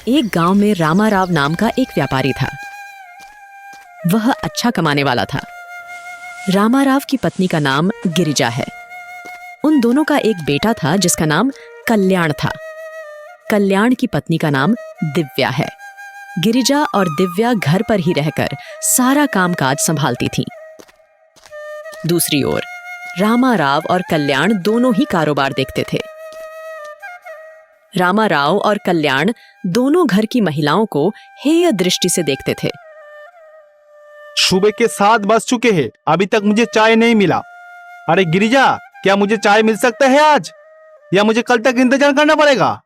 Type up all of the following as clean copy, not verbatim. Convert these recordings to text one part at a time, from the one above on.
एक गांव में रामाराव नाम का एक व्यापारी था। वह अच्छा कमाने वाला था। रामाराव की पत्नी का नाम गिरिजा है। उन दोनों का एक बेटा था जिसका नाम कल्याण था। कल्याण की पत्नी का नाम दिव्या है। गिरिजा और दिव्या घर पर ही रहकर सारा कामकाज संभालती थीं। दूसरी ओर रामाराव और कल्याण दोनों ही कारोबार देखते थे। रामाराव और कल्याण दोनों घर की महिलाओं को हेय दृष्टि से देखते थे। सुबह के 7 बज चुके हैं, अभी तक मुझे चाय नहीं मिला। अरे गिरिजा, क्या मुझे चाय मिल सकता है आज, या मुझे कल तक इंतजार करना पड़ेगा?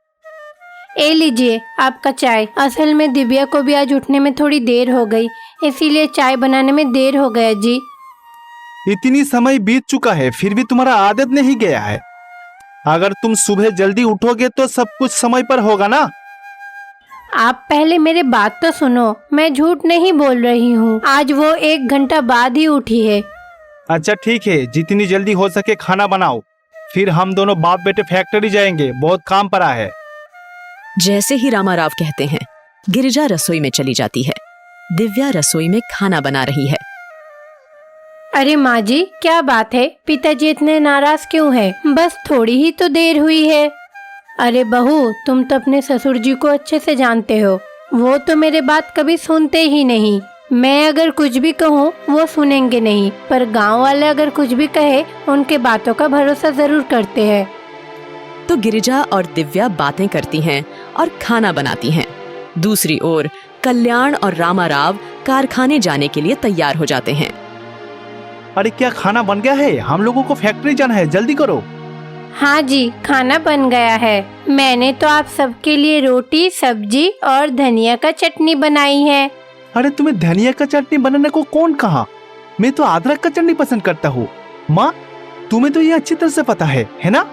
ए लीजिए आपका चाय। असल में दिव्या को भी आज उठने में थोड़ी देर हो गई, इसीलिए चाय बनाने में देर हो गया जी। इतनी समय बीत चुका है, फिर भी तुम्हारा आदत नहीं गया है। अगर तुम सुबह जल्दी उठोगे तो सब कुछ समय पर होगा ना। आप पहले मेरे बात तो सुनो, मैं झूठ नहीं बोल रही हूँ। आज वो 1 घंटा बाद ही उठी है। अच्छा ठीक है, जितनी जल्दी हो सके खाना बनाओ, फिर हम दोनों बाप बेटे फैक्ट्री जाएंगे, बहुत काम पड़ा है। जैसे ही रामाराव कहते हैं, गिरिजा रसोई में चली जाती है। दिव्या रसोई में खाना बना रही है। अरे माँ जी, क्या बात है, पिताजी इतने नाराज क्यों हैं? बस थोड़ी ही तो देर हुई है। अरे बहू, तुम तो अपने ससुर जी को अच्छे से जानते हो, वो तो मेरे बात कभी सुनते ही नहीं। मैं अगर कुछ भी कहूँ वो सुनेंगे नहीं, पर गांव वाले अगर कुछ भी कहे उनके बातों का भरोसा जरूर करते हैं। तो गिरिजा और दिव्या बातें करती हैं और खाना बनाती हैं। दूसरी ओर कल्याण और रामाराव कारखाने जाने के लिए तैयार हो जाते हैं। अरे क्या खाना बन गया है? हम लोगों को फैक्ट्री जाना है, जल्दी करो। हाँ जी, खाना बन गया है। मैंने तो आप सबके लिए रोटी, सब्जी और धनिया का चटनी बनाई है। अरे तुम्हें धनिया का चटनी बनाने को कौन कहा? मैं तो अदरक का चटनी पसंद करता हूँ। माँ, तुम्हें तो ये अच्छी तरह से पता है ना?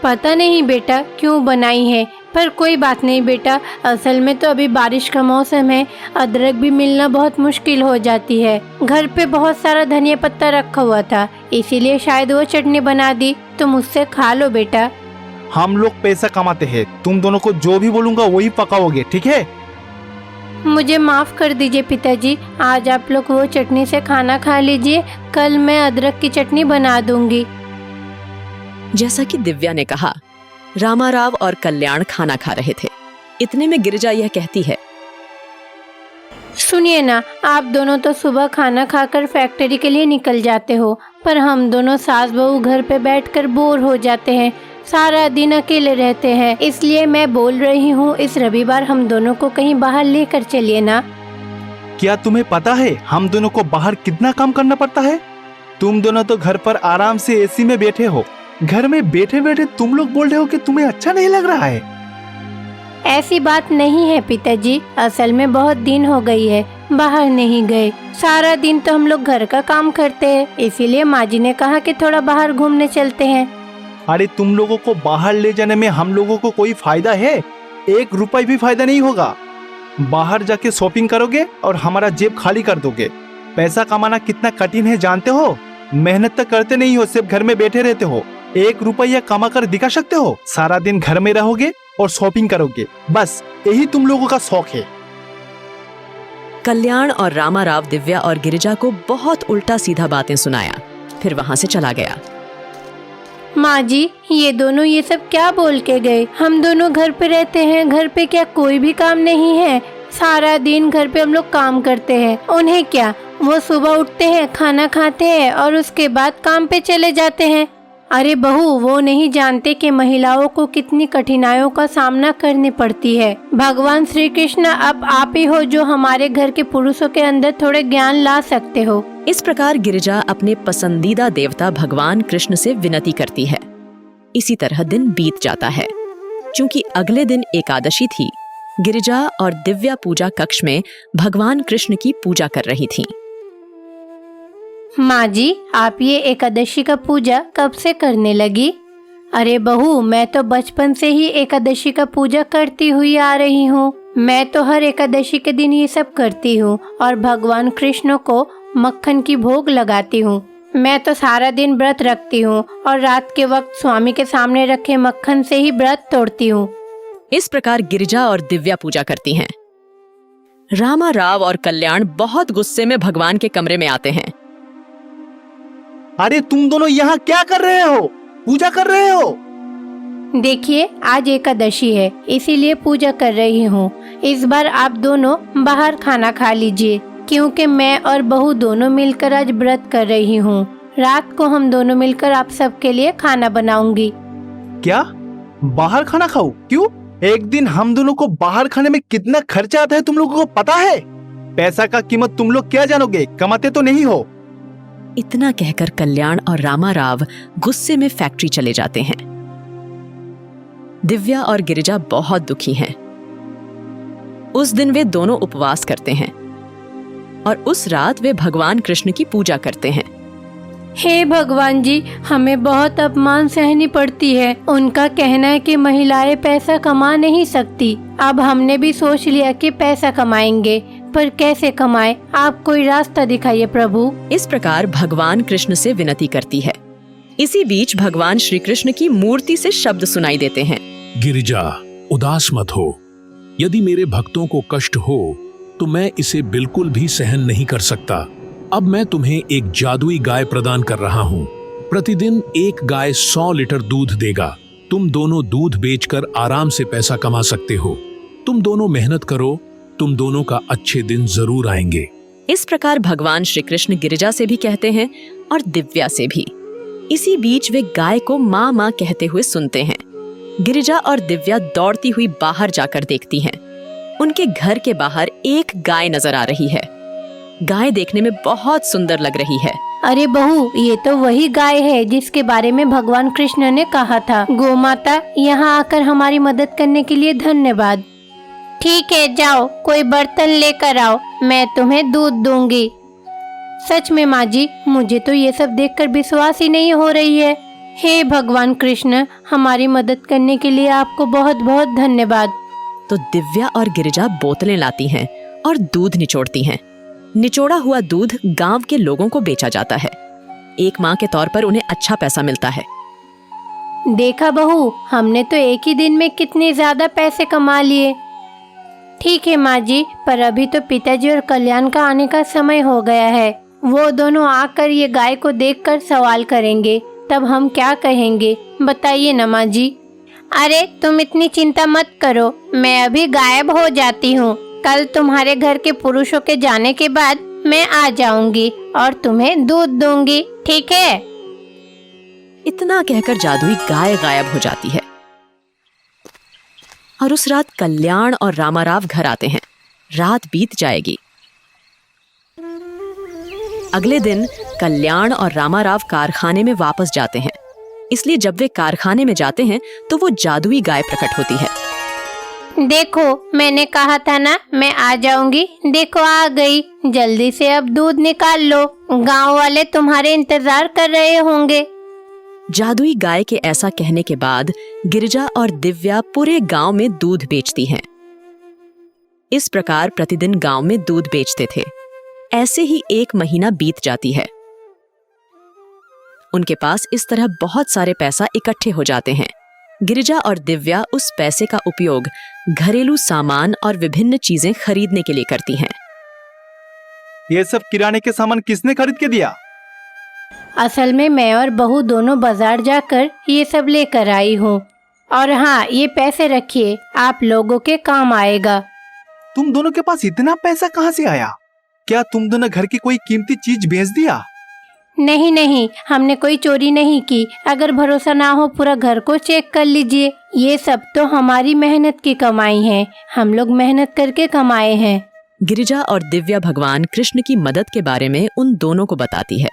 पता नहीं बेटा क्यों बनाई है, पर कोई बात नहीं बेटा। असल में तो अभी बारिश का मौसम है, अदरक भी मिलना बहुत मुश्किल हो जाती है। घर पे बहुत सारा धनिया पत्ता रखा हुआ था, इसीलिए शायद वो चटनी बना दी। तुम उससे खा लो बेटा। हम लोग पैसा कमाते हैं, तुम दोनों को जो भी बोलूंगा वही पकाओगे, ठीक है? मुझे माफ कर दीजिए पिताजी, आज आप लोग वो चटनी से खाना खा लीजिए, कल मैं अदरक की चटनी बना दूंगी। जैसा कि दिव्या ने कहा, रामाराव और कल्याण खाना खा रहे थे। इतने में गिरिजा यह कहती है, सुनिए ना, आप दोनों तो सुबह खाना खाकर फैक्ट्री के लिए निकल जाते हो, पर हम दोनों सास बहू घर पे बैठकर बोर हो जाते हैं, सारा दिन अकेले रहते हैं। इसलिए मैं बोल रही हूँ इस रविवार हम दोनों को कहीं बाहर लेकर चलिए ना। क्या तुम्हें पता है हम दोनों को बाहर कितना काम करना पड़ता है? तुम दोनों तो घर पर आराम से एसी में बैठे हो, घर में बैठे बैठे तुम लोग बोल रहे हो कि तुम्हें अच्छा नहीं लग रहा है। ऐसी बात नहीं है पिताजी, असल में बहुत दिन हो गई है बाहर नहीं गए। सारा दिन तो हम लोग घर का काम करते हैं, इसीलिए माँ जी ने कहा कि थोड़ा बाहर घूमने चलते हैं। अरे तुम लोगों को बाहर ले जाने में हम लोगों को कोई फायदा है? 1 रुपए भी फायदा नहीं होगा। बाहर जाके शॉपिंग करोगे और हमारा जेब खाली कर दोगे। पैसा कमाना कितना कठिन है जानते हो? मेहनत तो करते नहीं हो, सिर्फ घर में बैठे रहते हो। 1 रुपया कमा कर दिखा सकते हो? सारा दिन घर में रहोगे और शॉपिंग करोगे, बस यही तुम लोगों का शौक है। कल्याण और रामाराव दिव्या और गिरिजा को बहुत उल्टा सीधा बातें सुनाया, फिर वहां से चला गया। माँ जी, ये दोनों ये सब क्या बोल के गए? हम दोनों घर पे रहते हैं, घर पे क्या कोई भी काम नहीं है? सारा दिन घर पे हम लोग काम करते हैं, उन्हें क्या? वो सुबह उठते हैं, खाना खाते हैं और उसके बाद काम पे चले जाते हैं। अरे बहू, वो नहीं जानते कि महिलाओं को कितनी कठिनाइयों का सामना करनी पड़ती है। भगवान श्री कृष्ण अब आप ही हो जो हमारे घर के पुरुषों के अंदर थोड़े ज्ञान ला सकते हो। इस प्रकार गिरिजा अपने पसंदीदा देवता भगवान कृष्ण से विनती करती है। इसी तरह दिन बीत जाता है। क्योंकि अगले दिन एकादशी थी, गिरिजा और दिव्या पूजा कक्ष में भगवान कृष्ण की पूजा कर रही थीं। माँ जी, आप ये एकादशी का पूजा कब से करने लगी? अरे बहू, मैं तो बचपन से ही एकादशी का पूजा करती हुई आ रही हूँ। मैं तो हर एकादशी के दिन ये सब करती हूँ और भगवान कृष्ण को मक्खन की भोग लगाती हूँ। मैं तो सारा दिन व्रत रखती हूँ और रात के वक्त स्वामी के सामने रखे मक्खन से ही व्रत तोड़ती हूँ। इस प्रकार गिरिजा और दिव्या पूजा करती हैं। रामा राव और कल्याण बहुत गुस्से में भगवान के कमरे में आते हैं। अरे तुम दोनों यहाँ क्या कर रहे हो? पूजा कर रहे हो? देखिए, आज एकादशी है, इसीलिए पूजा कर रही हूँ। इस बार आप दोनों बाहर खाना खा लीजिए, क्योंकि मैं और बहू दोनों मिलकर आज व्रत कर रही हूँ। रात को हम दोनों मिलकर आप सबके लिए खाना बनाऊंगी। क्या बाहर खाना खाओ? क्यों? एक दिन हम दोनों को बाहर खाने में कितना खर्चा आता है तुम लोगों को पता है? पैसा का कीमत तुम लोग क्या जानोगे? कमाते तो नहीं हो। इतना कहकर कल्याण और रामा राव गुस्से में फैक्ट्री चले जाते हैं। दिव्या और गिरिजा बहुत दुखी हैं। उस दिन वे दोनों उपवास करते हैं और उस रात वे भगवान कृष्ण की पूजा करते हैं। हे भगवान जी, हमें बहुत अपमान सहनी पड़ती है। उनका कहना है कि महिलाएं पैसा कमा नहीं सकती। अब हमने भी सोच लिया कि पैसा कमाएंगे, पर कैसे कमाएं? आप कोई रास्ता दिखाइए प्रभु। इस प्रकार भगवान कृष्ण से विनती करती है। इसी बीच भगवान श्री कृष्ण की मूर्ति से शब्द सुनाई देते हैं। गिरिजा, उदास मत हो। यदि मेरे भक्तों को कष्ट हो तो मैं इसे बिल्कुल भी सहन नहीं कर सकता। अब मैं तुम्हें एक जादुई गाय प्रदान कर रहा हूँ। प्रतिदिन एक गाय 100 लीटर दूध देगा। तुम दोनों दूध बेचकर आराम से पैसा कमा सकते हो। तुम दोनों मेहनत करो, तुम दोनों का अच्छे दिन जरूर आएंगे। इस प्रकार भगवान श्री कृष्ण गिरिजा से भी कहते हैं और दिव्या से भी। इसी बीच वे गाय को माँ माँ कहते हुए सुनते हैं। गिरिजा और दिव्या दौड़ती हुई बाहर जाकर देखती हैं। उनके घर के बाहर एक गाय नजर आ रही है। गाय देखने में बहुत सुंदर लग रही है। अरे बहू, ये तो वही गाय है जिसके बारे में भगवान कृष्ण ने कहा था। गोमाता, यहाँ आकर हमारी मदद करने के लिए धन्यवाद। ठीक है, जाओ कोई बर्तन लेकर आओ, मैं तुम्हें दूध दूंगी। सच में माँ जी, मुझे तो ये सब देखकर विश्वास ही नहीं हो रही है। हे भगवान कृष्ण, हमारी मदद करने के लिए आपको बहुत बहुत धन्यवाद। तो दिव्या और गिरिजा बोतलें लाती हैं और दूध निचोड़ती हैं। निचोड़ा हुआ दूध गांव के लोगों को बेचा जाता है। एक माँ के तौर पर उन्हें अच्छा पैसा मिलता है। देखा बहू, हमने तो एक ही दिन में कितने ज्यादा पैसे कमा लिए। ठीक है माँ जी, पर अभी तो पिताजी और कल्याण का आने का समय हो गया है। वो दोनों आकर ये गाय को देखकर सवाल करेंगे, तब हम क्या कहेंगे? बताइए ना माँ जी। अरे तुम इतनी चिंता मत करो, मैं अभी गायब हो जाती हूँ। कल तुम्हारे घर के पुरुषों के जाने के बाद मैं आ जाऊंगी और तुम्हें दूध दूंगी, ठीक है? इतना कहकर जादुई गाय गायब हो जाती है। और उस रात कल्याण और रामाराव घर आते हैं। रात बीत जाएगी। अगले दिन कल्याण और रामाराव कारखाने में वापस जाते हैं। इसलिए जब वे कारखाने में जाते हैं तो वो जादुई गाय प्रकट होती है। देखो, मैंने कहा था ना मैं आ जाऊंगी। देखो आ गई। जल्दी से अब दूध निकाल लो, गांव वाले तुम्हारे इंतजार कर रहे होंगे। जादुई गाय के ऐसा कहने के बाद गिरिजा और दिव्या पूरे गांव में दूध बेचती हैं। इस प्रकार प्रतिदिन गांव में दूध बेचते थे। ऐसे ही 1 महीना बीत जाती है। उनके पास इस तरह बहुत सारे पैसा इकट्ठे हो जाते हैं। गिरिजा और दिव्या उस पैसे का उपयोग घरेलू सामान और विभिन्न चीजें खरीदने के लिए करती हैं। ये सब किराने के सामान किसने खरीद के दिया? असल में मैं और बहू दोनों बाजार जाकर ये सब लेकर आई हूँ। और हाँ, ये पैसे रखिए, आप लोगों के काम आएगा। तुम दोनों के पास इतना पैसा कहाँ से आया? क्या तुम दोनों घर की कोई कीमती चीज बेच दिया? नहीं नहीं, हमने कोई चोरी नहीं की। अगर भरोसा ना हो पूरा घर को चेक कर लीजिए। ये सब तो हमारी मेहनत की कमाई है। हम लोग मेहनत करके कमाए हैं। गिरिजा और दिव्या भगवान कृष्ण की मदद के बारे में उन दोनों को बताती है।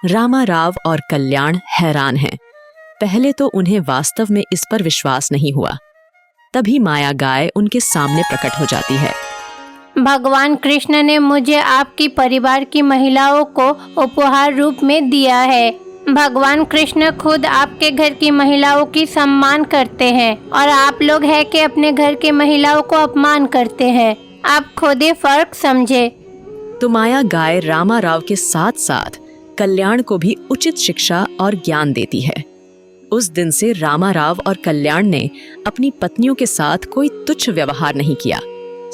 रामाराव और कल्याण हैरान हैं। पहले तो उन्हें वास्तव में इस पर विश्वास नहीं हुआ। तभी माया गाय उनके सामने प्रकट हो जाती है। भगवान कृष्ण ने मुझे आपकी परिवार की महिलाओं को उपहार रूप में दिया है। भगवान कृष्ण खुद आपके घर की महिलाओं की सम्मान करते हैं और आप लोग हैं कि अपने घर के महिलाओं को अपमान करते हैं। आप खुद ही फर्क समझे। तो माया गाय रामाराव के साथ साथ कल्याण को भी उचित शिक्षा और ज्ञान देती है। उस दिन से रामाराव और कल्याण ने अपनी पत्नियों के साथ कोई तुच्छ व्यवहार नहीं किया।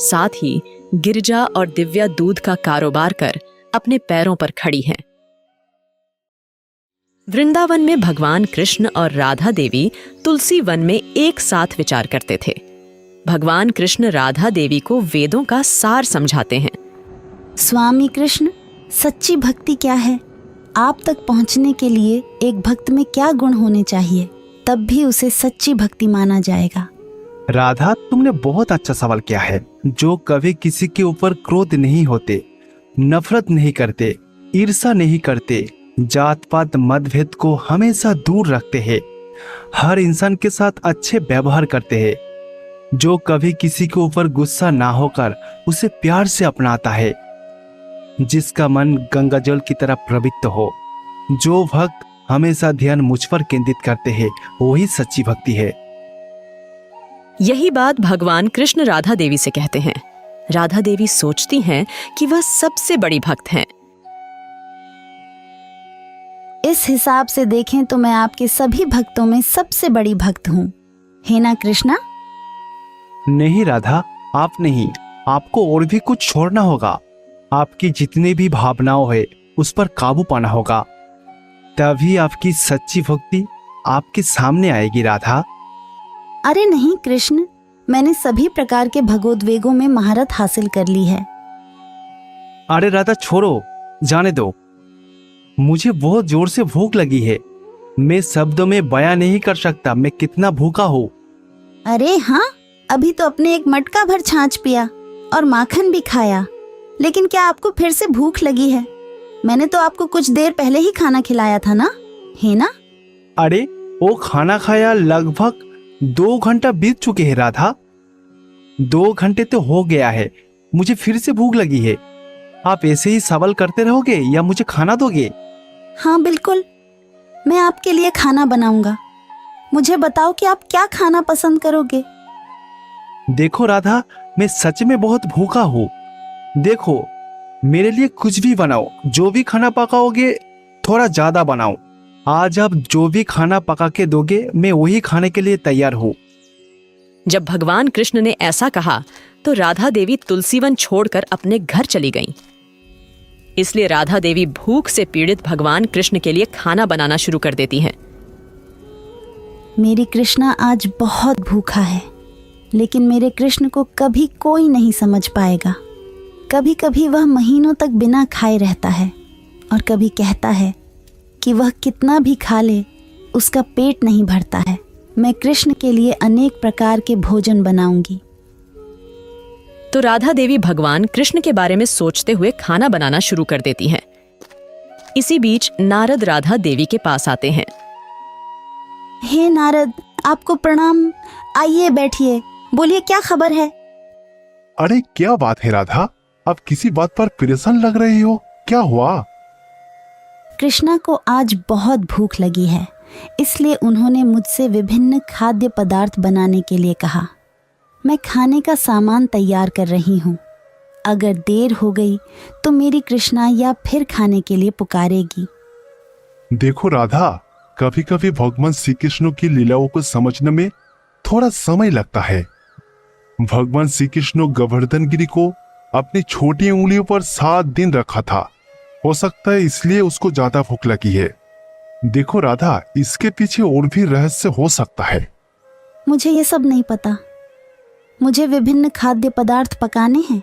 साथ ही गिरिजा और दिव्या दूध का कारोबार कर अपने पैरों पर खड़ी हैं। वृंदावन में भगवान कृष्ण और राधा देवी तुलसी वन में एक साथ विचार करते थे। भगवान कृष्ण राधा देवी को वेदों का सार समझाते हैं। स्वामी कृष्ण, सच्ची भक्ति क्या है? आप तक पहुंचने के लिए एक भक्त में क्या गुण होने चाहिए, तब भी उसे सच्ची भक्ति माना जाएगा? राधा, तुमने बहुत अच्छा सवाल किया है। जो कभी किसी के ऊपर क्रोध नहीं होते, नफरत नहीं करते, ईर्ष्या नहीं करते, जात पात मतभेद को हमेशा दूर रखते हैं, हर इंसान के साथ अच्छे व्यवहार करते हैं, जो कभी किसी के ऊपर गुस्सा ना होकर उसे प्यार से अपनाता है, जिसका मन गंगा जल की तरह पवित्र हो, जो भक्त हमेशा ध्यान मुझ पर केंद्रित करते हैं, वही सच्ची भक्ति है। यही बात भगवान कृष्ण राधा देवी से कहते हैं। राधा देवी सोचती हैं कि वह सबसे बड़ी भक्त हैं। इस हिसाब से देखें तो मैं आपके सभी भक्तों में सबसे बड़ी भक्त हूँ, है ना कृष्णा? नहीं राधा, आप नहीं, आपको और भी कुछ छोड़ना होगा। आपकी जितनी भी भावनाओं है उस पर काबू पाना होगा, तभी आपकी सच्ची भक्ति आपके सामने आएगी राधा। अरे नहीं कृष्ण, मैंने सभी प्रकार के भगवद्वेगों में महारत हासिल कर ली है। अरे राधा छोड़ो, जाने दो। मुझे बहुत जोर से भूख लगी है, मैं शब्दों में बयां नहीं कर सकता मैं कितना भूखा हूँ। अरे हाँ, अभी तो अपने एक मटका भर छाछ पिया और माखन भी खाया, लेकिन क्या आपको फिर से भूख लगी है? मैंने तो आपको कुछ देर पहले ही खाना खिलाया था ना, है ना? अरे वो खाना खाया लगभग 2 घंटा बीत चुके हैं राधा। 2 घंटे तो हो गया है, मुझे फिर से भूख लगी है। आप ऐसे ही सवाल करते रहोगे या मुझे खाना दोगे? हाँ बिल्कुल, मैं आपके लिए खाना बनाऊंगा। मुझे बताओ कि आप क्या खाना पसंद करोगे? देखो राधा, मैं सच में बहुत भूखा हूँ। देखो, मेरे लिए कुछ भी बनाओ, जो भी खाना पकाओगे थोड़ा ज्यादा बनाओ। आज आप जो भी खाना पका के दोगे मैं वही खाने के लिए तैयार हूँ। जब भगवान कृष्ण ने ऐसा कहा तो राधा देवी तुलसीवन छोड़कर अपने घर चली गईं। इसलिए राधा देवी भूख से पीड़ित भगवान कृष्ण के लिए खाना बनाना शुरू कर देती हैं। मेरी कृष्णा आज बहुत भूखा है, लेकिन मेरे कृष्ण को कभी कोई नहीं समझ पाएगा। कभी कभी वह महीनों तक बिना खाए रहता है और कभी कहता है कि वह कितना भी खा ले उसका पेट नहीं भरता है। मैं कृष्ण के लिए अनेक प्रकार के भोजन बनाऊंगी। तो राधा देवी भगवान कृष्ण के बारे में सोचते हुए खाना बनाना शुरू कर देती हैं। इसी बीच नारद राधा देवी के पास आते हैं। हे नारद, आपको प्रणाम। आइए बैठिए, बोलिए क्या खबर है? अरे क्या बात है राधा, आप किसी बात पर परेशान लग रही हो, क्या हुआ? कृष्णा को आज बहुत भूख लगी है, इसलिए उन्होंने मुझसे विभिन्न खाद्य पदार्थ बनाने के लिए कहा। मैं खाने का सामान तैयार कर रही हूँ। अगर देर हो गई तो मेरी कृष्णा या फिर खाने के लिए पुकारेगी। देखो राधा, कभी कभी भगवान श्री कृष्ण की लीलाओं को समझने में थोड़ा समय लगता है। भगवान श्री कृष्ण गोवर्धन गिरी को अपनी छोटी उंगलियों पर 7 दिन रखा था। हो सकता है इसलिए उसको ज्यादा भूख लगी है। देखो राधा, इसके पीछे और भी रहस्य हो सकता है। मुझे ये सब नहीं पता। मुझे विभिन्न खाद्य पदार्थ पकाने हैं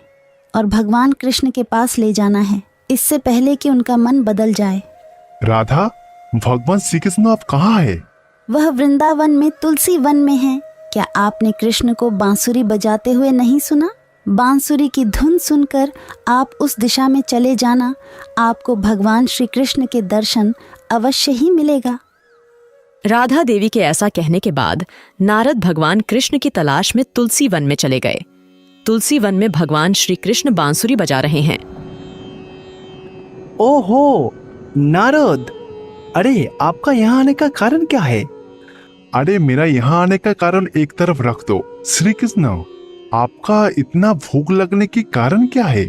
और भगवान कृष्ण के पास ले जाना है, इससे पहले कि उनका मन बदल जाए। राधा, भगवान श्री कृष्ण आप कहाँ है? वह वृंदावन में तुलसी वन में है। क्या आपने कृष्ण को बांसुरी बजाते हुए नहीं सुना? बांसुरी की धुन सुनकर आप उस दिशा में चले जाना, आपको भगवान श्री कृष्ण के दर्शन अवश्य ही मिलेगा। राधा देवी के ऐसा कहने के बाद नारद भगवान कृष्ण की तलाश में तुलसी वन में चले गए। तुलसी वन में भगवान श्री कृष्ण बांसुरी बजा रहे हैं। ओहो नारद, अरे आपका यहाँ आने का कारण क्या है? अरे मेरा यहाँ आने का कारण एक तरफ रख दो। श्री कृष्ण, आपका इतना भूख लगने की कारण क्या है?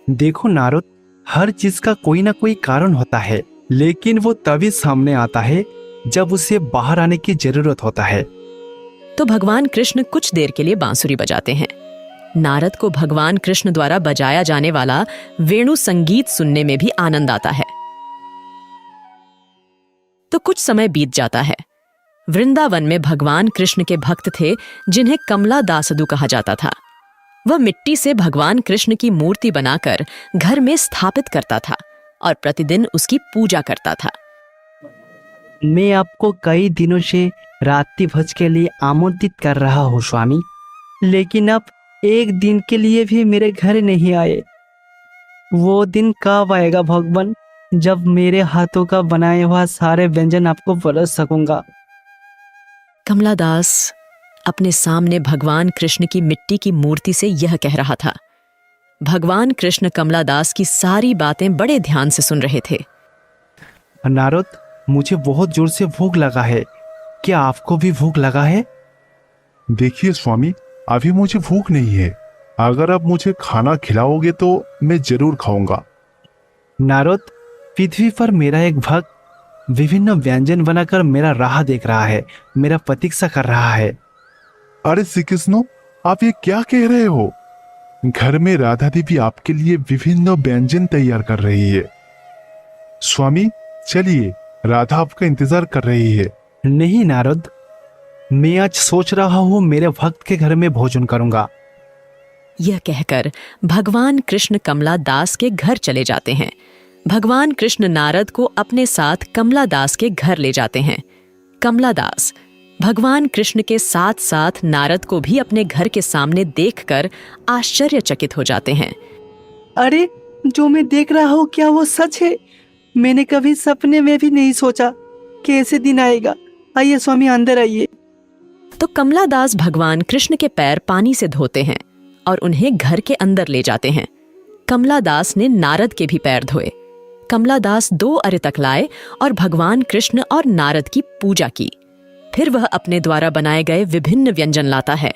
देखो नारद, हर चीज का कोई ना कोई कारण होता है, लेकिन वो तभी सामने आता है जब उसे बाहर आने की जरूरत होता है। तो भगवान कृष्ण कुछ देर के लिए बांसुरी बजाते हैं। नारद को भगवान कृष्ण द्वारा बजाया जाने वाला वेणु संगीत सुनने में भी आनंद आता है। तो कुछ समय बीत जाता है। वृंदावन में भगवान कृष्ण के भक्त थे जिन्हें कमला दासदू कहा जाता था। वह मिट्टी से भगवान कृष्ण की मूर्ति बनाकर घर में स्थापित करता था और प्रतिदिन उसकी पूजा करता था। मैं आपको कई दिनों से रात्रि भोज के लिए आमंत्रित कर रहा हूँ स्वामी, लेकिन आप एक दिन के लिए भी मेरे घर नहीं आए। वो दिन कब आएगा भगवान, जब मेरे हाथों का बनाया हुआ सारे व्यंजन आपको परोस सकूंगा। कमलादास अपने सामने भगवान कृष्ण की मिट्टी की मूर्ति से यह कह रहा था। भगवान कृष्ण कमलादास की सारी बातें बड़े ध्यान से सुन रहे थे। नारद, मुझे बहुत जोर से भूख लगा है, क्या आपको भी भूख लगा है? देखिए स्वामी, अभी मुझे भूख नहीं है। अगर आप मुझे खाना खिलाओगे तो मैं जरूर खाऊंगा। नारद, पृथ्वी पर मेरा एक भक्त विभिन्न व्यंजन बनाकर मेरा राह देख रहा है, मेरा प्रतीक्षा कर रहा है। अरे श्री कृष्ण, आप ये क्या कह रहे हो? घर में राधा देवी आपके लिए विभिन्न व्यंजन तैयार कर रही है। स्वामी चलिए, राधा आपका इंतजार कर रही है। नहीं नारद, मैं आज सोच रहा हूँ मेरे भक्त के घर में भोजन करूंगा। यह कहकर भगवान कृष्ण कमला दास के घर चले जाते हैं। भगवान कृष्ण नारद को अपने साथ कमला दास के घर ले जाते हैं। कमला दास भगवान कृष्ण के साथ साथ नारद को भी अपने घर के सामने देखकर आश्चर्यचकित हो जाते हैं। अरे, जो मैं देख रहा हूँ क्या वो सच है? मैंने कभी सपने में भी नहीं सोचा कि ऐसे दिन आएगा। आइए स्वामी, अंदर आइए। तो कमला दास भगवान कृष्ण के पैर पानी से धोते हैं और उन्हें घर के अंदर ले जाते हैं। कमला दास ने नारद के भी पैर धोए। कमला दास 2 अरितक लाए और भगवान कृष्ण और नारद की पूजा की। फिर वह अपने द्वारा बनाए गए विभिन्न व्यंजन लाता है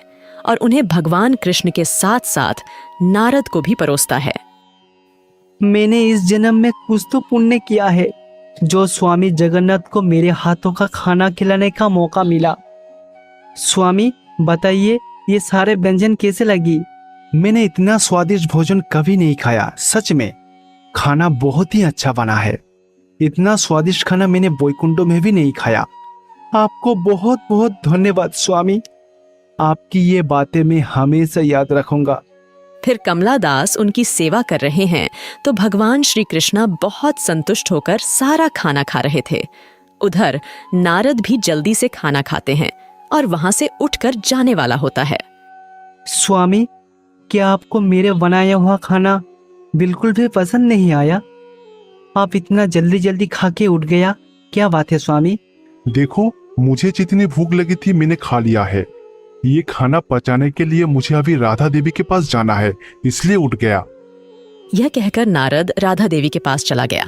और उन्हें भगवान कृष्ण के साथ साथ नारद को भी परोसता है। मैंने इस जन्म में कुछ तो पुण्य किया है, जो स्वामी जगन्नाथ को मेरे हाथों का खाना खिलाने का मौका मिला। स्वामी बताइए, ये सारे व्यंजन कैसे लगी? मैंने इतना स्वादिष्ट भोजन कभी नहीं खाया। सच में खाना बहुत ही अच्छा बना है। इतना स्वादिष्ट खाना मैंने बैकुंठों में भी नहीं खाया। आपको बहुत बहुत धन्यवाद स्वामी। आपकी ये बातें मैं हमेशा याद रखूंगा। फिर कमला दास उनकी सेवा कर रहे हैं तो भगवान श्री कृष्णा बहुत संतुष्ट होकर सारा खाना खा रहे थे। उधर नारद भी जल्दी से खाना खाते हैं और वहां से उठकर जाने वाला होता है। स्वामी, क्या आपको मेरे बनाया हुआ खाना बिल्कुल भी पसंद नहीं आया? आप इतना जल्दी जल्दी खा के उठ गया, क्या बात है स्वामी? देखो, मुझे जितनी भूख लगी थी मैंने खा लिया है। ये खाना पचाने के लिए मुझे अभी राधा देवी के पास जाना है, इसलिए उठ गया। यह कहकर नारद राधा देवी के पास चला गया।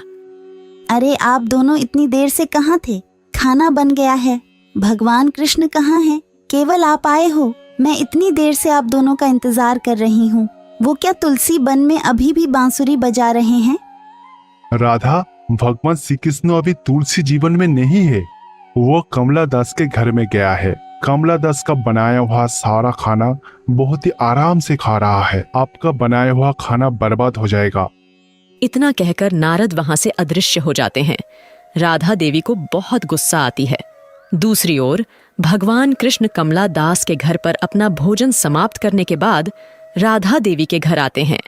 अरे आप दोनों इतनी देर से कहाँ थे? खाना बन गया है। भगवान कृष्ण कहाँ हैं? केवल आप आए हो। मैं इतनी देर से आप दोनों का इंतजार कर रही हूँ। वो क्या तुलसी वन में अभी भी बांसुरी बजा रहे हैं? राधा, भगवान श्री कृष्ण अभी तुलसी जीवन में नहीं है, वो कमला दास के घर में गया है। कमला दास का बनाया हुआ सारा खाना बहुत ही आराम से खा रहा है। आपका बनाया हुआ खाना बर्बाद हो जाएगा। इतना कहकर नारद वहां से अदृश्य हो जाते हैं। राधा देवी को बहुत गुस्सा आती है। दूसरी ओर भगवान कृष्ण कमला दास के घर पर अपना भोजन समाप्त करने के बाद राधा देवी के घर आते हैं।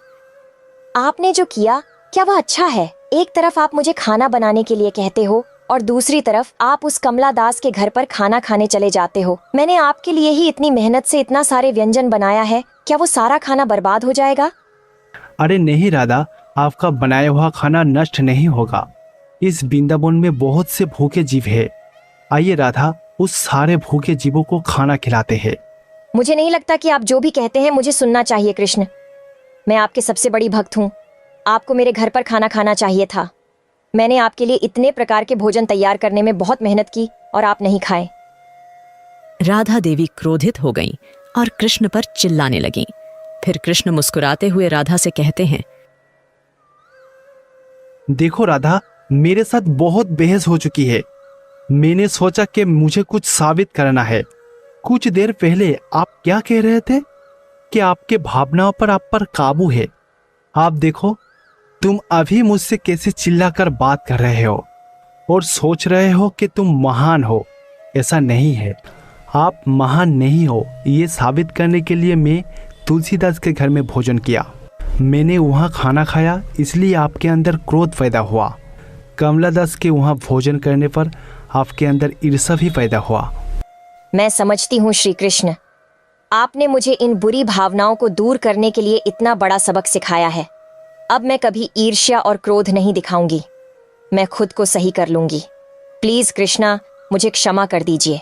आपने जो किया, क्या वह अच्छा है? एक तरफ आप मुझे खाना बनाने के लिए कहते हो और दूसरी तरफ आप उस कमला दास के घर पर खाना खाने चले जाते हो। मैंने आपके लिए ही इतनी मेहनत से इतना सारे व्यंजन बनाया है, क्या वो सारा खाना बर्बाद हो जाएगा? अरे नहीं राधा, आपका बनाया हुआ खाना नष्ट नहीं होगा। इस वृंदावन में बहुत से भूखे जीव है। आइए राधा, उस सारे भूखे जीवों को खाना खिलाते हैं। मुझे नहीं लगता कि आप जो भी कहते हैं मुझे सुनना चाहिए कृष्ण। मैं आपके सबसे बड़ी भक्त हूँ। आपको मेरे घर पर खाना खाना चाहिए था। मैंने आपके लिए इतने प्रकार के भोजन तैयार करने में बहुत मेहनत की और आप नहीं खाए। राधा देवी क्रोधित हो गईं और कृष्ण पर चिल्लाने लगीं। फिर कृष्ण मुस्कुराते हुए राधा से कहते हैं, देखो राधा, मेरे साथ बहुत बहस हो चुकी है। मैंने सोचा कि मुझे कुछ साबित करना है। कुछ देर पहले आप क्या कह रहे थे कि आपके भावनाओं पर आप पर काबू है। आप देखो, तुम अभी मुझसे कैसे चिल्लाकर बात कर रहे हो और सोच रहे हो कि तुम महान हो। ऐसा नहीं है, आप महान नहीं हो। ये साबित करने के लिए मैं तुलसीदास के घर में भोजन किया। मैंने वहाँ खाना खाया, इसलिए आपके अंदर क्रोध पैदा हुआ। कमलादास के वहाँ भोजन करने पर आपके अंदर ईर्ष्या भी पैदा हुआ। मैं समझती हूँ श्री कृष्ण, आपने मुझे इन बुरी भावनाओं को दूर करने के लिए इतना बड़ा सबक सिखाया है। अब मैं कभी ईर्ष्या और क्रोध नहीं दिखाऊंगी। मैं खुद को सही कर लूंगी। प्लीज कृष्णा, मुझे क्षमा कर दीजिए।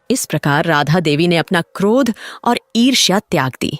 इस प्रकार राधा देवी ने अपना क्रोध और ईर्ष्या त्याग दी